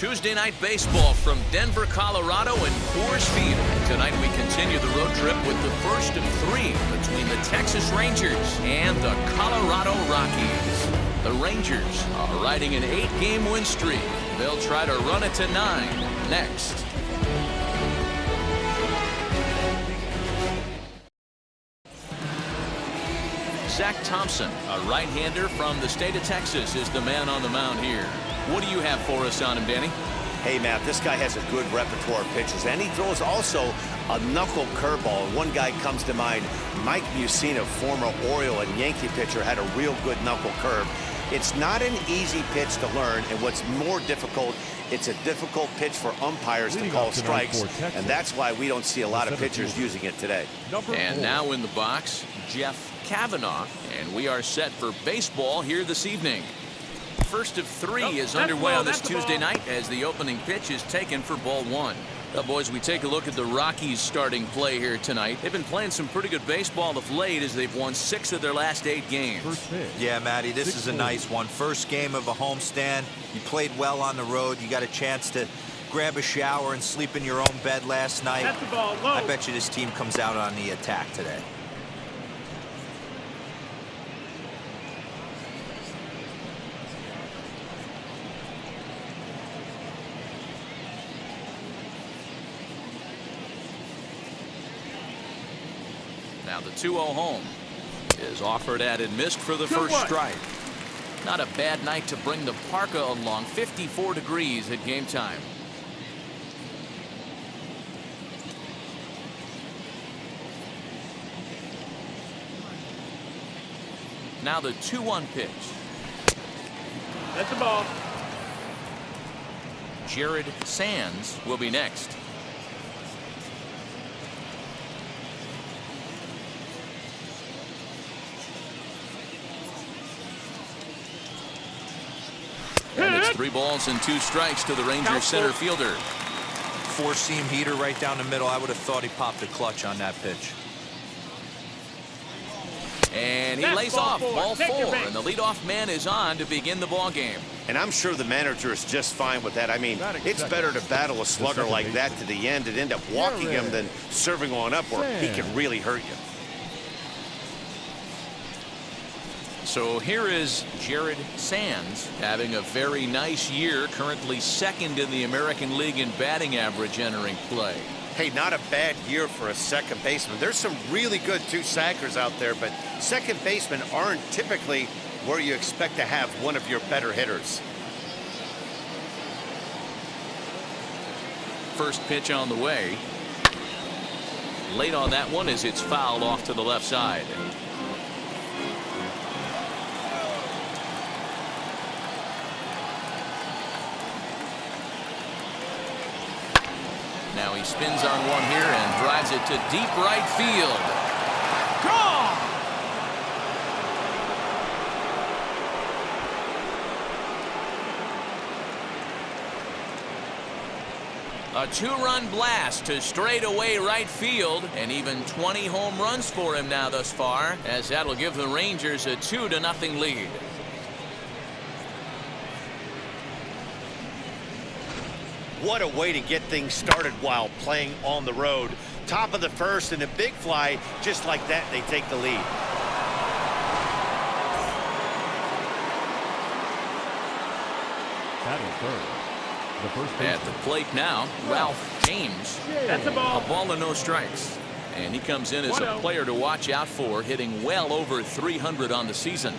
Tuesday night baseball from Denver, Colorado and Coors Field. Tonight we continue the road trip with the first of three between the Texas Rangers and the Colorado Rockies. The Rangers are riding an 8-game win streak. They'll try to run it to 9 next. Zach Thompson, a right-hander from the state of Texas, is the man on the mound here. What do you have for us on him, Danny? Hey, Matt, this guy has a good repertoire of pitches, and he throws also a knuckle curveball. One guy comes to mind, Mike Mussina, former Oriole and Yankee pitcher, had a real good knuckle curve. It's not an easy pitch to learn, and what's more difficult, it's a difficult pitch for umpires to call strikes, and that's why we don't see a lot of pitchers using it today. And now in the box, Jeff Kavanaugh, and we are set for baseball here this evening. First of three is underway on this Tuesday night as the opening pitch is taken for ball one. Well, boys, we take a look at the Rockies starting play here tonight. They've been playing some pretty good baseball of late as they've won 6 of their last 8 games. Yeah, Matty, this is a nice one. First game of a homestand. You played well on the road. You got a chance to grab a shower and sleep in your own bed last night. I bet you this team comes out on the attack today. Now the 2-0 home is offered at and missed for the first strike. Not a bad night to bring the parka along. 54 degrees at game time. Now the 2-1 pitch. That's the ball. Jared Sands will be next. And it's 3 balls and 2 strikes to the Rangers center fielder. 4-seam heater right down the middle. I would have thought he popped a clutch on that pitch. And he lays off ball 4, and the leadoff man is on to begin the ball game. And I'm sure the manager is just fine with that. I mean, it's better to battle a slugger like that to the end and end up walking him than serving one up where he can really hurt you. So here is Jared Sands having a very nice year, currently 2nd in the American League in batting average entering play. Hey, not a bad year for a second baseman. There's some really good two-sackers out there, but second basemen aren't typically where you expect to have one of your better hitters. First pitch on the way. Late on that one as it's fouled off to the left side. Now he spins on one here and drives it to deep right field. Gone! A 2-run blast to straightaway right field, and even 20 home runs for him now thus far, as that'll give the Rangers a 2-0 lead. What a way to get things started while playing on the road. Top of the first and a big fly, just like that, they take the lead. At the plate now, Ralph James. That's a ball. A ball and no strikes. And he comes in as a player to watch out for, hitting well over 300 on the season.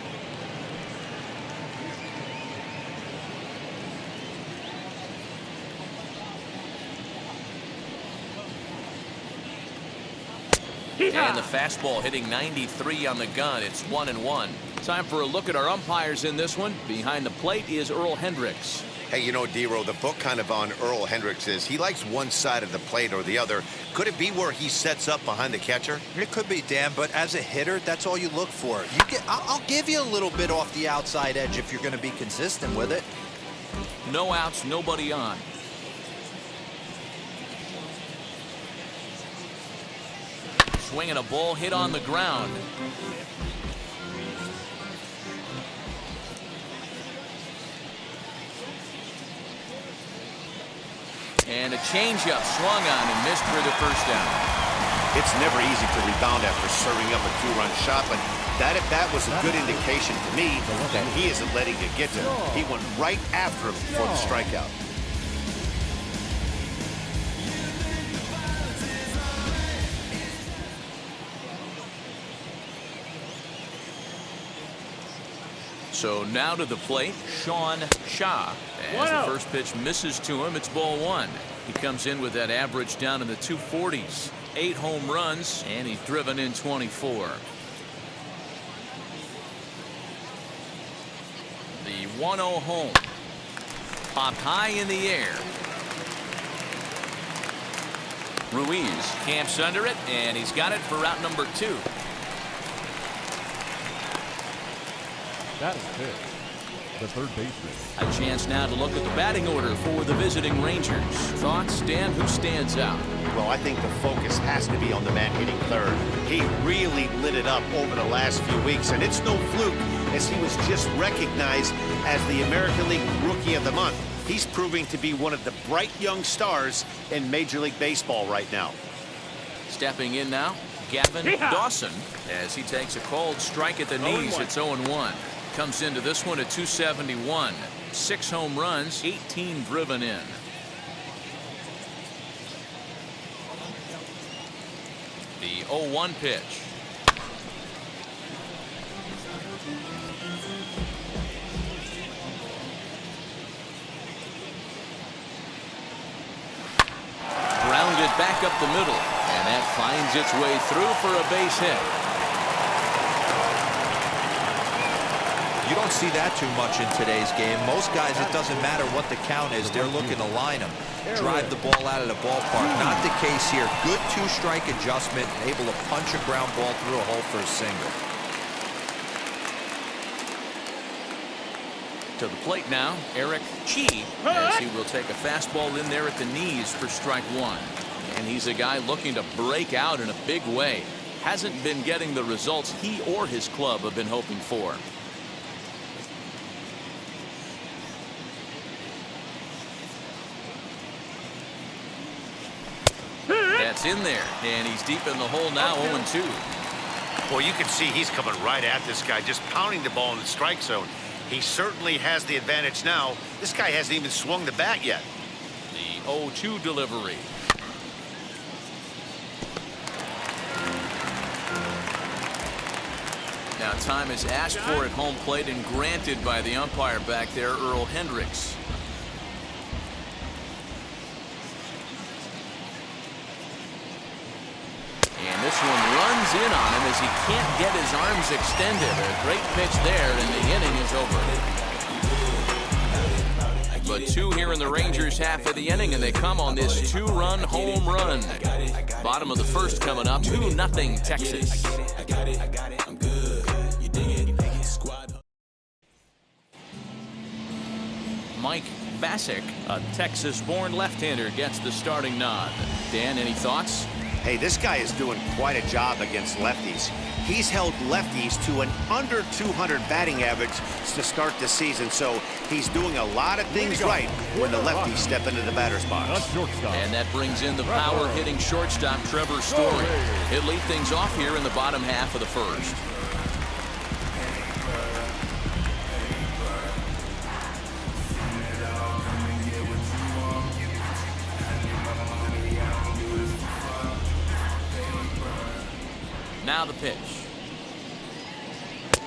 And the fastball hitting 93 on the gun. It's 1-1. Time for a look at our umpires in this one. Behind the plate is Earl Hendricks. Hey, you know, D-Row, the book kind of on Earl Hendricks is he likes one side of the plate or the other. Could it be where he sets up behind the catcher? It could be, Dan, but as a hitter, that's all you look for. I'll give you a little bit off the outside edge if you're going to be consistent with it. No outs, nobody on. Swinging a ball hit on the ground. And a changeup swung on and missed for the first down. It's never easy to rebound after serving up a two-run shot, but that at bat was a good indication to me that he isn't letting it get to him. He went right after him for the strikeout. So now to the plate, Sean Shaw. As the first pitch misses to him, it's ball one. He comes in with that average down in the 240s. 8 home runs, and he's driven in 24. The 1-0 home. Popped high in the air. Ruiz camps under it, and he's got it for out number 2. That is good. The third baseman. A chance now to look at the batting order for the visiting Rangers. Thoughts, Dan? Who stands out? Well, I think the focus has to be on the man hitting third. He really lit it up over the last few weeks, and it's no fluke, as he was just recognized as the American League Rookie of the Month. He's proving to be one of the bright young stars in Major League Baseball right now. Stepping in now, Gavin Dawson, as he takes a called strike at the knees. It's 0-1. Comes into this one at 271. 6 home runs, 18 driven in. The 0-1 pitch. Grounded back up the middle, and that finds its way through for a base hit. You don't see that too much in today's game. Most guys, it doesn't matter what the count is. They're looking to line them, drive the ball out of the ballpark. Not the case here. Good 2-strike adjustment, able to punch a ground ball through a hole for a single. To the plate now, Eric Chi, as he will take a fastball in there at the knees for strike 1. And he's a guy looking to break out in a big way. Hasn't been getting the results he or his club have been hoping for. That's in there, and he's deep in the hole now, 0-2. Well, you can see he's coming right at this guy, just pounding the ball in the strike zone. He certainly has the advantage now. This guy hasn't even swung the bat yet. The 0-2 delivery. Now time is asked for at home plate and granted by the umpire back there, Earl Hendricks. And this one runs in on him as he can't get his arms extended. A great pitch there, and the inning is over. But 2 here in the Rangers' half of the inning, and they come on this 2-run home run. Bottom of the first coming up, 2-0 Texas. Mike Bassick, a Texas-born left-hander, gets the starting nod. Dan, any thoughts? Hey, this guy is doing quite a job against lefties. He's held lefties to an under 200 batting average to start the season, so he's doing a lot of things right when the lefties step into the batter's box. And that brings in the power-hitting shortstop, Trevor Story. He'll lead things off here in the bottom half of the first. Now the pitch.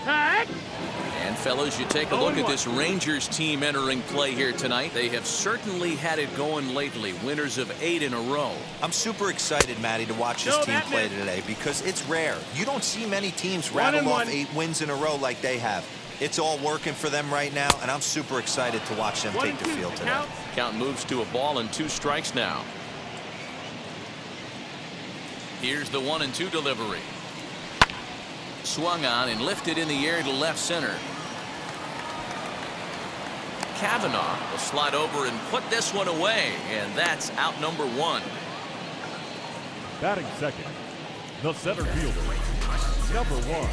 And fellas, you take a look at this Rangers team entering play here tonight. They have certainly had it going lately. Winners of 8 in a row. I'm super excited, Matty, to watch this team play today because it's rare. You don't see many teams rattle off 8 wins in a row like they have. It's all working for them right now, and I'm super excited to watch them take the field today. Count moves to a ball and 2 strikes now. Here's the 1-2 delivery. Swung on and lifted in the air to left center. Kavanaugh will slide over and put this one away, and that's out number 1. Batting second, the center fielder, number 1.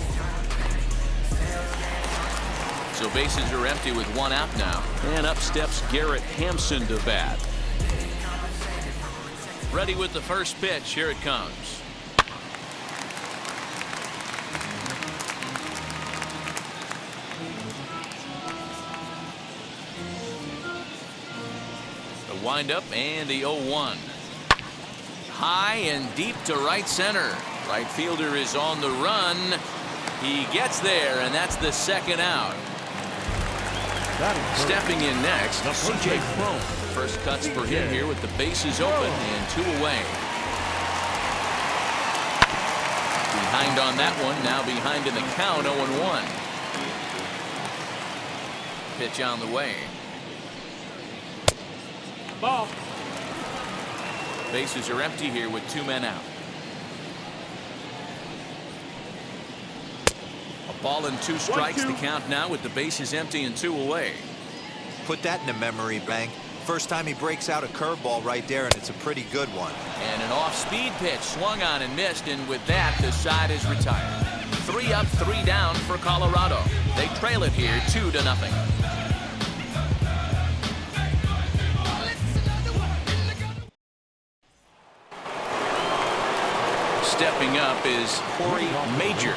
So bases are empty with 1 out now, and up steps Garrett Hampson to bat. Ready with the first pitch. Here it comes. The windup and the 0-1. High and deep to right center. Right fielder is on the run. He gets there, and that's the second out. Stepping in next, C.J. Cron. First cuts for him here with the bases open and 2 away. Behind on that one, now behind in the count, 0-1. Pitch on the way. Ball. Bases are empty here with 2 men out. A ball and 2 strikes. The count now with the bases empty and 2 away. Put that in the memory bank. First time he breaks out a curveball right there, and it's a pretty good one. And an off-speed pitch swung on and missed, and with that, the side is retired. 3 up, 3 down for Colorado. They trail it here 2-0. Stepping up is Corey Major.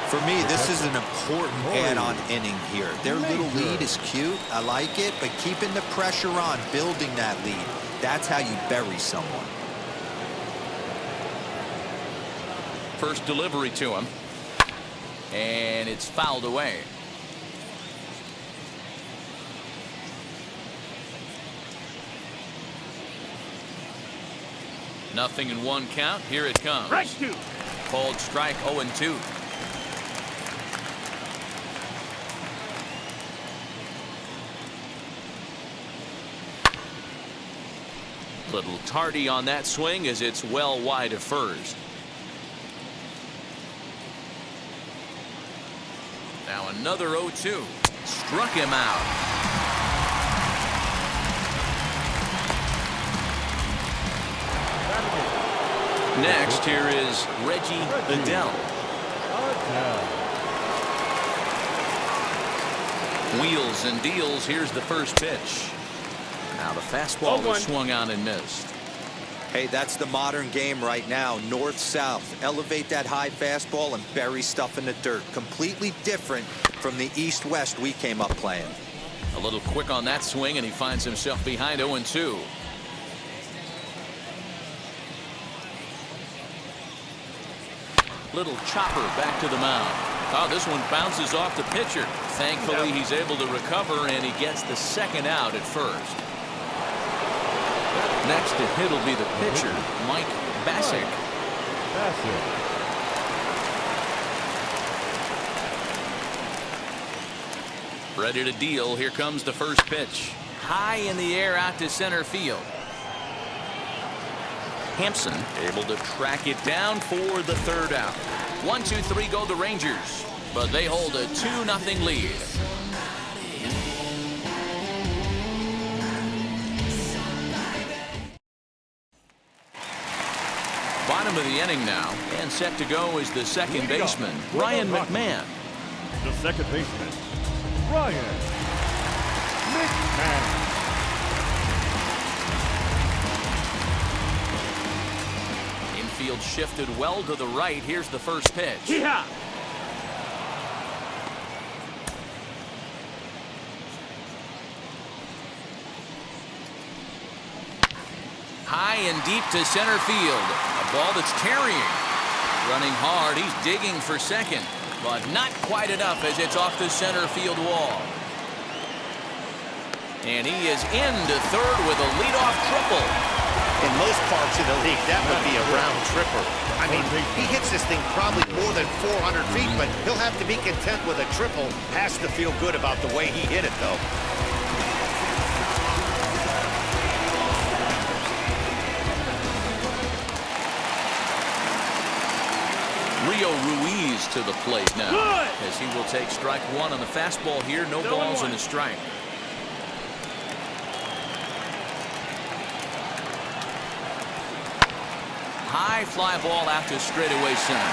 For me, this is an important add-on inning here. Their little lead is cute. I like it, but keeping the pressure on, building that lead, that's how you bury someone. First delivery to him. And it's fouled away. Nothing in 1 count. Here it comes. Strike 2. Called strike 0-2. Little tardy on that swing as it's well wide of first. Now another 0-2. Struck him out. Next, here is Reggie Adele. Wheels and deals. Here's the first pitch. Now the fastball was swung on and missed. Hey, that's the modern game right now. North-south. Elevate that high fastball and bury stuff in the dirt. Completely different from the east-west we came up playing. A little quick on that swing, and he finds himself behind 0-2. Little chopper back to the mound. Oh, this one bounces off the pitcher. Thankfully, he's able to recover, and he gets the second out at first. Next to hit will be the pitcher, Mike Bassick. Ready to deal. Here comes the first pitch. High in the air out to center field. Hampson able to track it down for the third out. 1, 2, 3 go the Rangers, but they hold a 2-0 lead. Bottom of the inning now, and set to go is the second baseman, Ryan McMahon. The second baseman, Ryan McMahon. Infield shifted well to the right. Here's the first pitch. Yeah. High and deep to center field. A ball that's carrying. Running hard. He's digging for second, but not quite enough as it's off the center field wall. And he is into third with a leadoff triple. In most parts of the league, that would be a round tripper. I mean, he hits this thing probably more than 400 feet, but he'll have to be content with a triple. Has to feel good about the way he hit it, though. Rio Ruiz to the plate now, as he will take strike 1 on the fastball here. No balls and a strike. High fly ball out to straightaway center.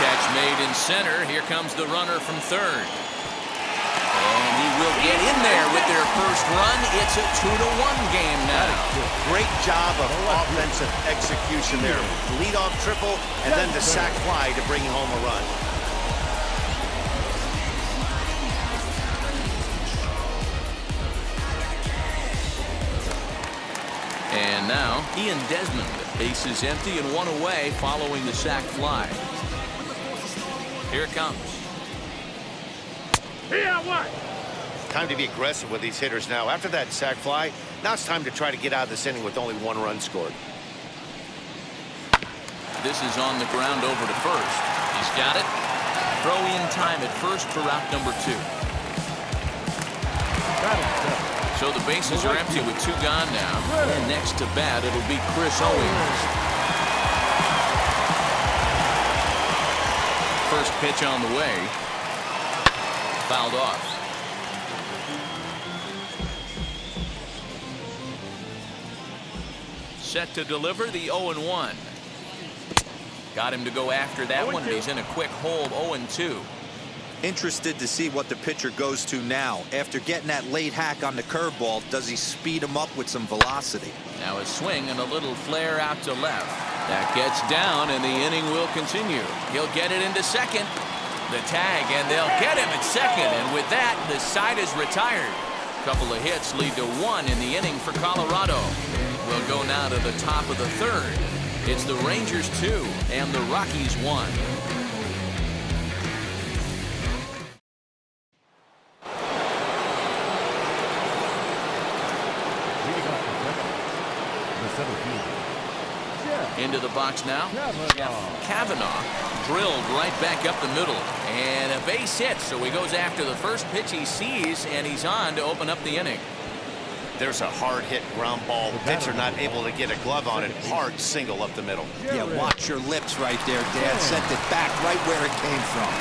Catch made in center. Here comes the runner from third. And he will get in there with their first run. It's a 2-1 game now. Great job of offensive execution there. Leadoff triple and then the sac fly to bring home a run. And now Ian Desmond. Base is empty and one away following the sac fly. Here it comes. Time to be aggressive with these hitters now. After that sac fly, now it's time to try to get out of this inning with only 1 run scored. This is on the ground over to first. He's got it. Throw in time at first for route number 2. So the bases are empty with 2 gone now. And next to bat, it'll be Chris Owings. First pitch on the way. Fouled off. Set to deliver the 0-1. Got him to go after that one, and he's in a quick hold, 0-2. Interested to see what the pitcher goes to now. After getting that late hack on the curveball, does he speed him up with some velocity? Now a swing and a little flare out to left. That gets down, and the inning will continue. He'll get it into second. The tag, and they'll get him at second. And with that, the side is retired. A couple of hits lead to 1 in the inning for Colorado. We'll go now to the top of the 3rd. It's the Rangers 2 and the Rockies 1. Into the box now. Jeff Kavanaugh drilled right back up the middle. And a base hit, so he goes after the first pitch he sees, and he's on to open up the inning. There's a hard hit ground ball. Pitcher not able to get a glove on it. Hard single up the middle. Yeah, watch your lips right there, Dad. Sent it back right where it came from.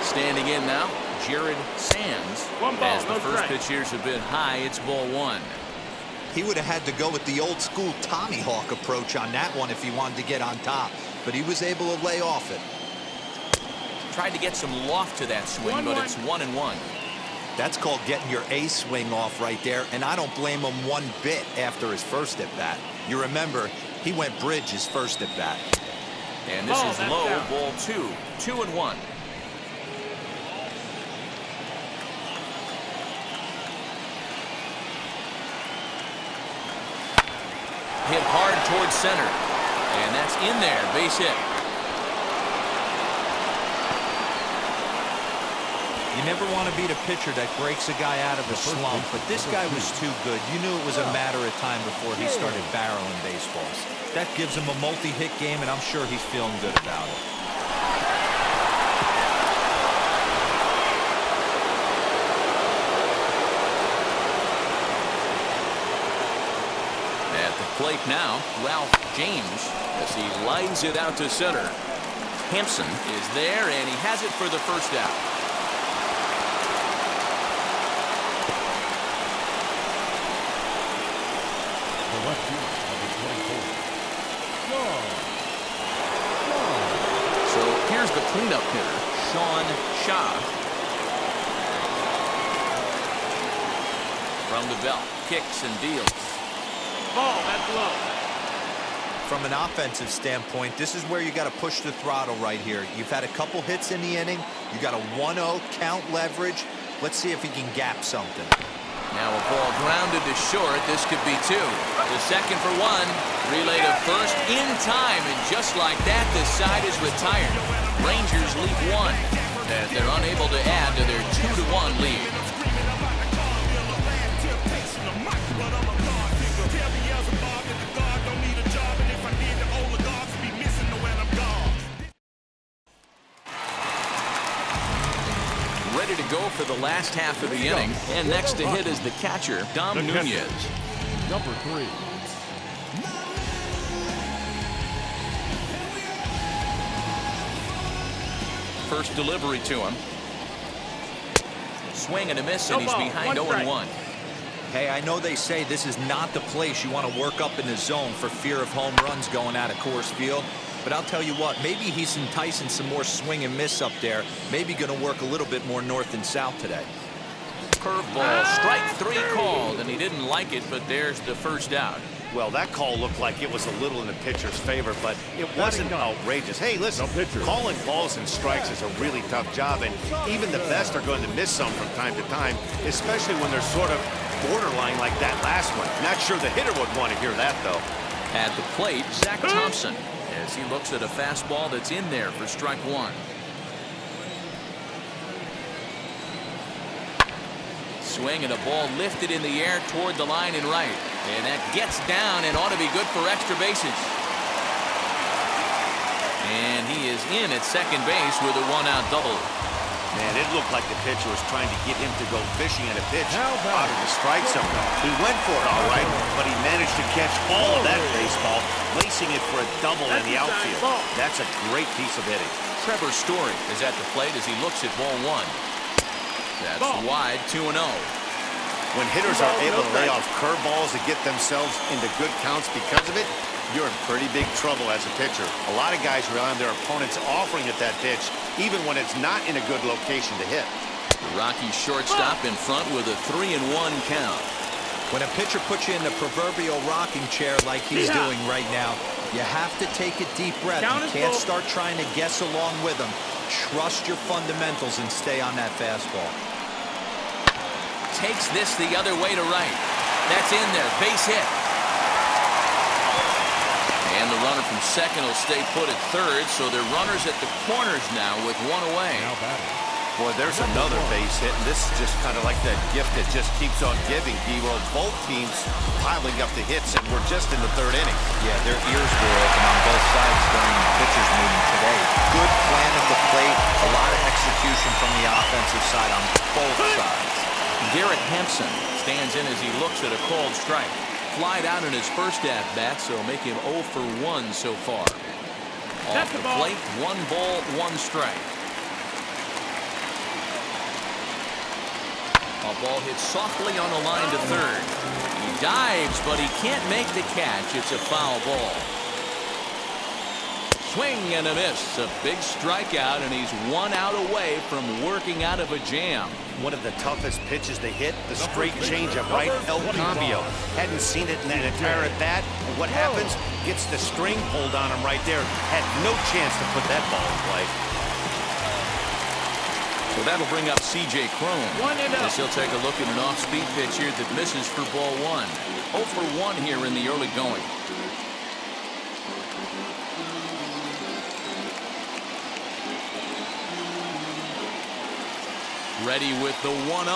Standing in now, Jared Sands. As the first pitch here's a bit high, it's ball 1. He would have had to go with the old school Tommy Hawk approach on that one if he wanted to get on top, but he was able to lay off it. Tried to get some loft to that swing, but it's 1-1. That's called getting your A swing off right there, and I don't blame him one bit after his first at bat. You remember, he went bridge his first at bat. And this is low, ball 2, 2-1. Hit hard towards center, and that's in there, base hit. You never want to be the pitcher that breaks a guy out of a slump, but this guy was too good. You knew it was a matter of time before he started barreling baseballs. That gives him a multi-hit game, and I'm sure he's feeling good about it. At the plate now, Ralph James as he lines it out to center. Hampson is there, and he has it for the first out. So here's the cleanup hitter, Sean Shaw. From the belt, kicks and deals. Ball, that's low. From an offensive standpoint, this is where you got to push the throttle right here. You've had a couple hits in the inning. You got a 1-0 count leverage. Let's see if he can gap something. Now a ball grounded to short. This could be 2. The second for 1. Relay to first in time, and just like that, the side is retired. Rangers lead 1 as they're unable to add to their 2-1 lead. Ready to go for the last half of the inning, and next to hit is the catcher, Dom Nunez. Number 3. First delivery to him. Swing and a miss, and he's behind 0-1. Hey, I know they say this is not the place you want to work up in the zone for fear of home runs going out of Coors Field, But I'll tell you what, maybe he's enticing some more swing and miss up there. Maybe going to work a little bit more north and south today. Curveball, strike 3 called, and he didn't like it, but there's the first out. Well, that call looked like it was a little in the pitcher's favor, but it wasn't outrageous. Hey, listen, calling balls and strikes is a really tough job, and even the best are going to miss some from time to time, especially when they're sort of borderline like that last one. Not sure the hitter would want to hear that, though. At the plate, Zach Thompson, as he looks at a fastball that's in there for strike 1. Swing and a ball lifted in the air toward the line and right. And that gets down and ought to be good for extra bases. And he is in at second base with a 1-out double. Man, it looked like the pitcher was trying to get him to go fishing at a pitch out of the strike zone. He went for it all right, but he managed to catch all of that baseball, placing it for a double in the outfield. That's a great piece of hitting. Trevor Story is at the plate as he looks at ball 1. That's wide, 2-0. When hitters are able to lay off curveballs and get themselves into good counts because of it, you're in pretty big trouble as a pitcher. A lot of guys rely on their opponents offering at that pitch, even when it's not in a good location to hit. The Rockies shortstop in front with a 3-1 count. When a pitcher puts you in the proverbial rocking chair like he's doing right now, you have to take a deep breath. You can't start trying to guess along with him. Trust your fundamentals and stay on that fastball. Takes this the other way to right. That's in there. Base hit. And the runner from second will stay put at third, so they're runners at the corners now with 1 away. Now batting. Boy, there's another base hit, and this is just kind of like that gift that just keeps on giving, D-Roll. Both teams piling up the hits, and we're just in the 3rd inning. Yeah, their ears were open on both sides during the pitcher's meeting today. Good plan at the plate, a lot of execution from the offensive side on both sides. Garrett Hampson stands in as he looks at a called strike. Flied out in his first at-bat, so make him 0 for 1 so far. Off the plate, 1 ball, 1 strike. A ball hit softly on the line to third. He dives, but he can't make the catch. It's a foul ball. Swing and a miss. A big strikeout, and he's 1 out away from working out of a jam. One of the toughest pitches to hit, the straight changeup, right? El Cambio. Hadn't seen it in that entire at-bat. And what happens? Gets the string pulled on him right there. Had no chance to put that ball in play. So that'll bring up C.J. Cron. As he'll take a look at an off-speed pitch here that misses for ball 1. 0 for 1 here in the early going. Ready with the 1-0.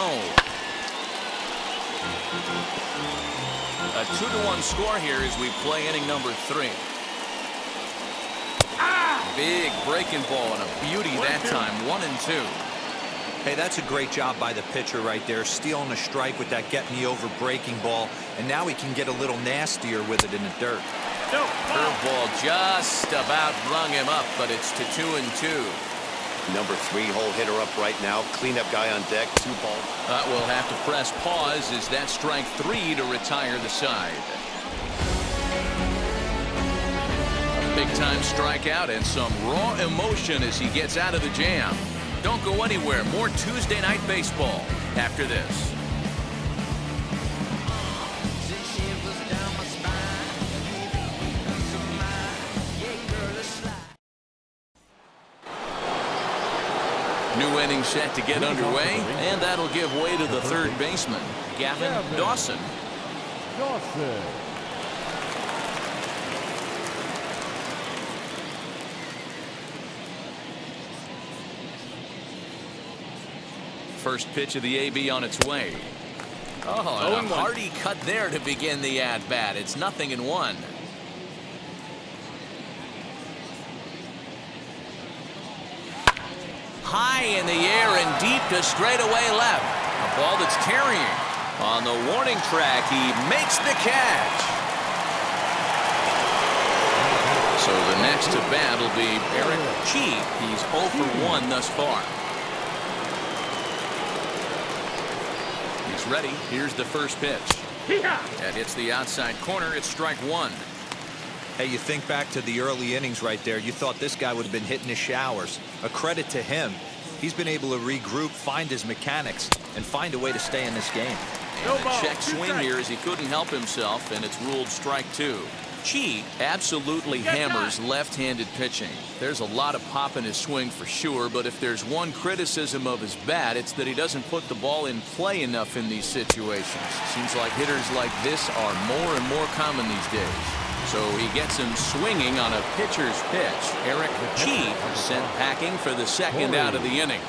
A 2-1 score here as we play inning number 3. Big breaking ball and a beauty that time. 1-2. Hey, that's a great job by the pitcher right there, stealing a strike with that get-me-over breaking ball, and now he can get a little nastier with it in the dirt. Curveball just about brung him up, but it's to 2-2. Number 3 hole hitter up right now. Cleanup guy on deck. 2 ball. We'll have to press pause as that strike 3 to retire the side. A big-time strikeout and some raw emotion as he gets out of the jam. Don't go anywhere. More Tuesday Night Baseball after this. New inning set to get underway, and that'll give way to the third baseman, Gavin Dawson. First pitch of the AB on its way. Oh, and a hearty cut there to begin the at-bat. It's 0-1. High in the air and deep to straightaway left. A ball that's carrying. On the warning track, he makes the catch. So the next to bat will be Eric Chi. He's 0 for 1 thus far. He's ready. Here's the first pitch. That hits the outside corner. It's strike 1. Hey, you think back to the early innings right there. You thought this guy would have been hitting his showers. A credit to him. He's been able to regroup, find his mechanics, and find a way to stay in this game. And a check swing here as he couldn't help himself, and it's ruled strike 2. Chi absolutely hammers left-handed pitching. There's a lot of pop in his swing for sure, but if there's one criticism of his bat, it's that he doesn't put the ball in play enough in these situations. Seems like hitters like this are more and more common these days. So he gets him swinging on a pitcher's pitch. Eric Chi sent packing for the second out of the inning.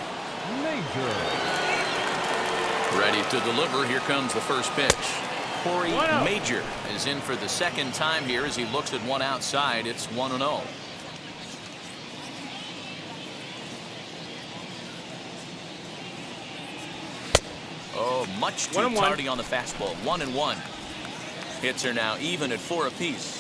Ready to deliver. Here comes the first pitch. Corey Major is in for the second time here as he looks at one outside. It's 1-0. Oh, much too tardy on the fastball. 1-1. Hits are now even at 4 apiece.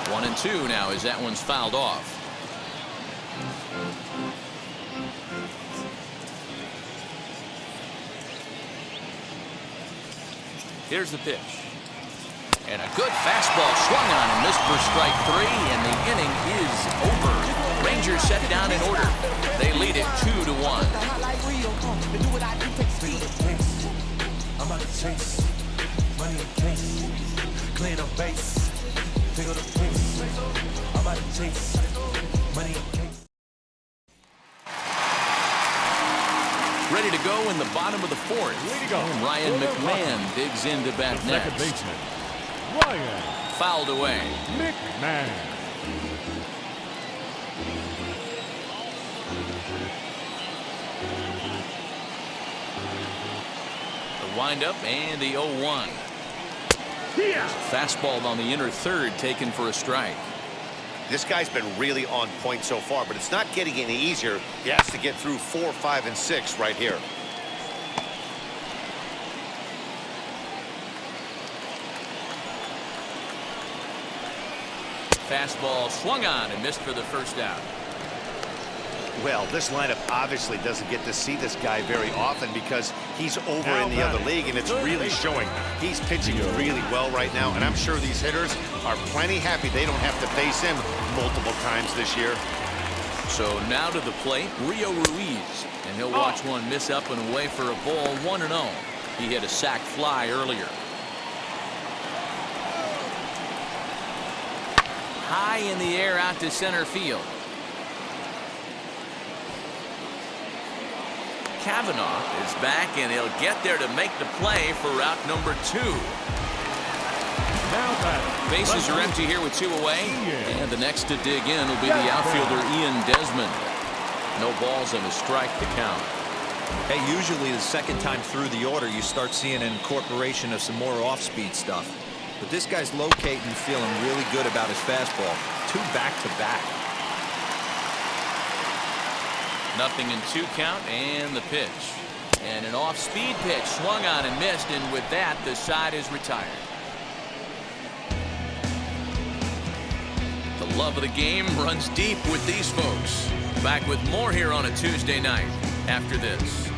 One and two now as that one's fouled off. Here's the pitch. And a good fastball swung on and missed for strike 3, and the inning is over. Rangers set down in order. They lead it 2-1. I'm about to chase money in case, clean up base, pick up the pace. I'm about to chase money in case. Ready to go in the bottom of the 4th. And Ryan McMahon digs into bat next. Second baseman, Ryan Fouled away. McMahon. The windup and the 0-1. Fastball on the inner third taken for a strike. This guy's been really on point so far, but it's not getting any easier. He has to get through 4, 5, and 6 right here. Fastball swung on and missed for the first out. Well, this lineup obviously doesn't get to see this guy very often because he's over in the other league, and it's really showing. He's pitching really well right now, and I'm sure these hitters are plenty happy they don't have to face him multiple times this year. So now to the plate, Rio Ruiz, and he'll watch one miss up and away for a ball. 1-0. He hit a sac fly earlier. High in the air out to center field. Kavanaugh is back, and he'll get there to make the play for route number 2. Bases are empty here with 2 away, and the next to dig in will be the outfielder Ian Desmond. No balls and a strike to count. Hey, usually the second time through the order you start seeing an incorporation of some more off-speed stuff. But this guy's locating and feeling really good about his fastball. 2 back-to-back. Nothing in 2 count, and the pitch. And an off-speed pitch swung on and missed, and with that, the side is retired. The love of the game runs deep with these folks. Back with more here on a Tuesday night after this.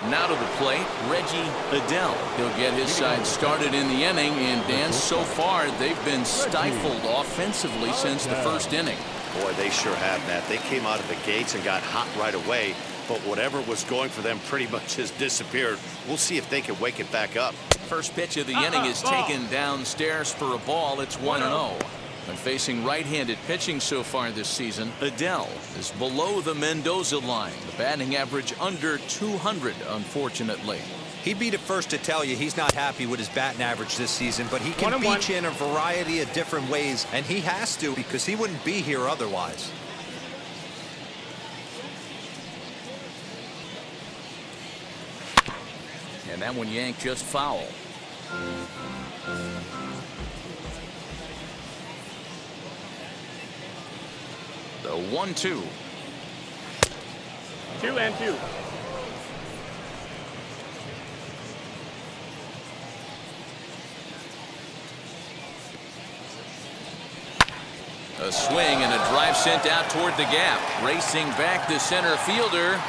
Now to the plate, Reggie Adele. He'll get his side started in the inning, and Dan, so far they've been stifled offensively since the first inning. Boy, they sure have, Matt. They came out of the gates and got hot right away, but whatever was going for them pretty much has disappeared. We'll see if they can wake it back up. First pitch of the inning is taken downstairs for a ball. It's 1-0. When facing right-handed pitching so far this season, Adele is below the Mendoza line. The batting average under 200, unfortunately. He'd be the first to tell you he's not happy with his batting average this season, but he can beat you in a variety of different ways, and he has to because he wouldn't be here otherwise. And that one yanked just foul. The 1-2. 2-2. A swing and a drive sent out toward the gap. Racing back the center fielder.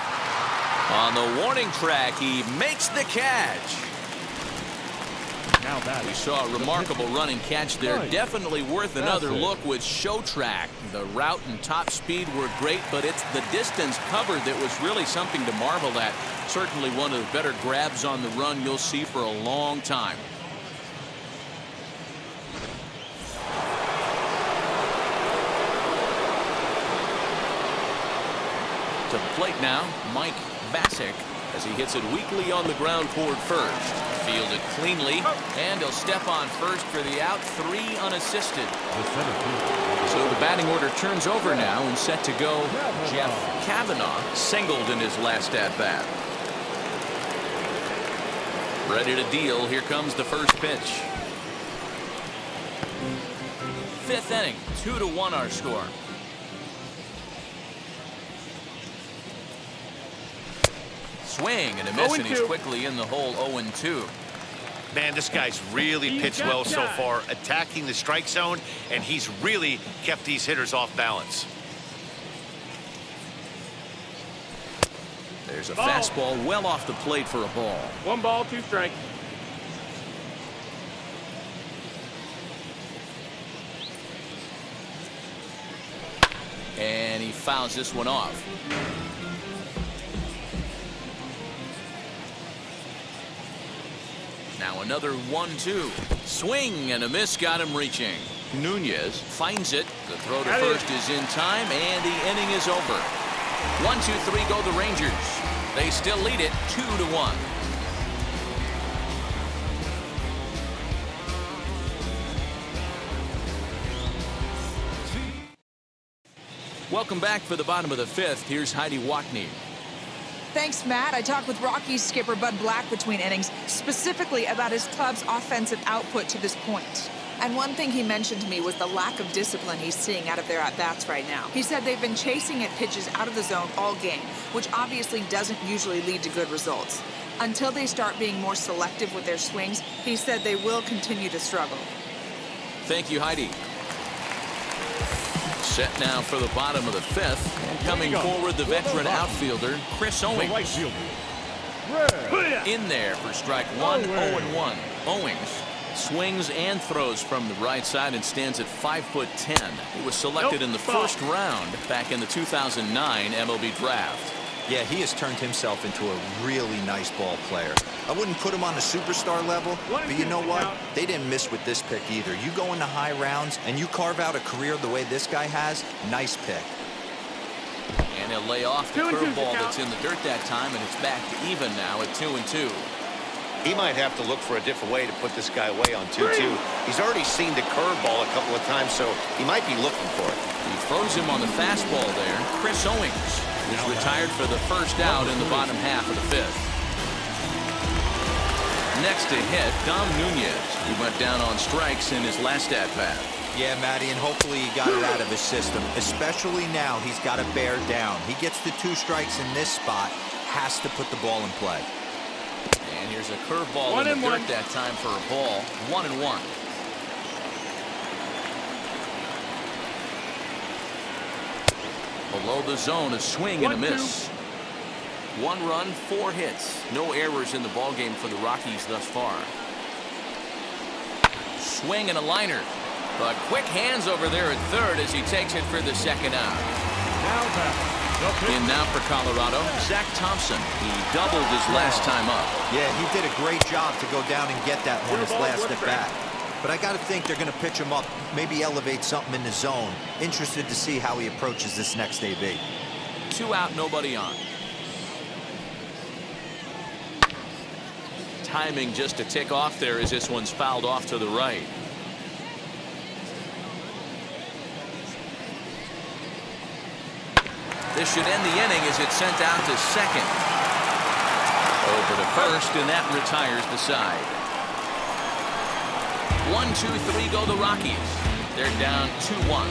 On the warning track, he makes the catch. Now that we saw a remarkable running catch there. Definitely worth another look with Show Track. The route and top speed were great, but it's the distance covered that was really something to marvel at. Certainly one of the better grabs on the run you'll see for a long time. To the plate now, Mike Bassick, as he hits it weakly on the ground toward first. Fielded cleanly, and he'll step on first for the out, 3 unassisted. So the batting order turns over now and set to go. Jeff Kavanaugh singled in his last at-bat. Ready to deal. Here comes the first pitch. 5th inning, 2-1 our score. Swing and a miss, and he's quickly in the hole. 0-2. Man, this guy's really pitched well so far, attacking the strike zone, and he's really kept these hitters off balance. There's a fastball well off the plate for a ball. 1 ball, 2 strikes. And he fouls this one off. Now another 1-2. Swing and a miss got him reaching. Nunez finds it. The throw to first is in time, and the inning is over. 1-2-3 go the Rangers. They still lead it 2-1. Welcome back for the bottom of the 5th. Here's Heidi Wackney. Thanks, Matt. I talked with Rockies skipper Bud Black between innings, specifically about his club's offensive output to this point. And one thing he mentioned to me was the lack of discipline he's seeing out of their at-bats right now. He said they've been chasing at pitches out of the zone all game, which obviously doesn't usually lead to good results. Until they start being more selective with their swings, he said they will continue to struggle. Thank you, Heidi. Set now for the bottom of the 5th. And coming forward, the veteran outfielder, Chris Owings. In there for strike 1, 0-1. Owings swings and throws from the right side and stands at 5'10". He was selected in the first round back in the 2009 MLB draft. Yeah, he has turned himself into a really nice ball player. I wouldn't put him on the superstar level, but you know what? They didn't miss with this pick either. You go into high rounds and you carve out a career the way this guy has, nice pick. And he'll lay off the curveball that's in the dirt that time, and it's back to even now at 2-2. He might have to look for a different way to put this guy away on 2-2. He's already seen the curveball a couple of times, so he might be looking for it. He throws him on the fastball there. Chris Owings is retired for the first out in the bottom half of the 5th. Next to hit, Dom Nunez. He went down on strikes in his last at-bat. Yeah, Matty, and hopefully he got it out of his system. Especially now, he's got to bear down. He gets the 2 strikes in this spot, has to put the ball in play. And here's a curveball in the dirt that time for a ball. 1-1. Below the zone, a swing and a miss. 1 run, 4 hits. No errors in the ballgame for the Rockies thus far. Swing and a liner. But quick hands over there at third as he takes it for the second out. In now for Colorado, Zach Thompson. He doubled his last time up. Yeah, he did a great job to go down and get that one his last at bat. But I got to think they're going to pitch him up, maybe elevate something in the zone. Interested to see how he approaches this next AB. 2 out, nobody on. Timing just to tick off there as this one's fouled off to the right. This should end the inning as it's sent out to second. Over to first, and that retires the side. 1-2-3 go the Rockies. They're down 2-1.